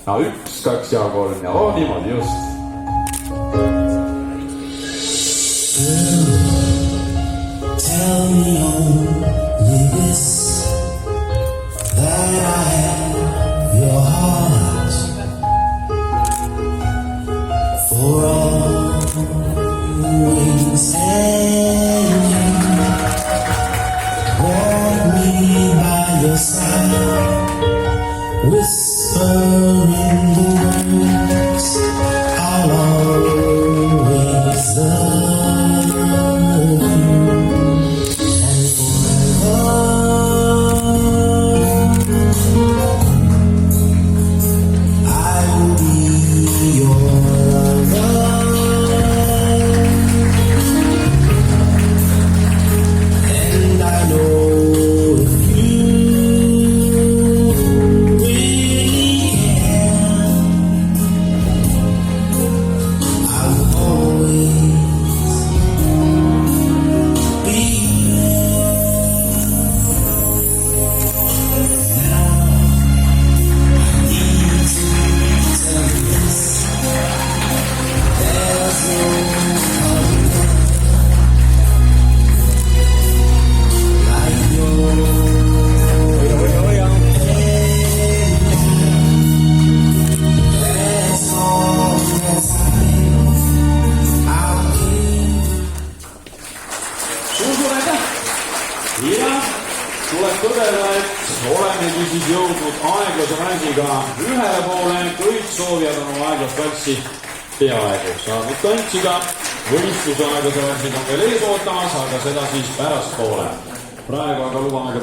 no 1, 2 ja 3 ja niimoodi just. Tell me only this, that I have your heart. For always and walk me by your side, whispering the words I'll always love you. Ja tuleb tõdeda, et olemegi siis jõudnud aeglase mängiga ühele poole, kõik soovijad on oma aeglast valssi peaaegu saanud tantsida. Võistluse aeglase valsid on veel ees ootamas, aga seda siis pärastpoole. Praegu aga lubame ka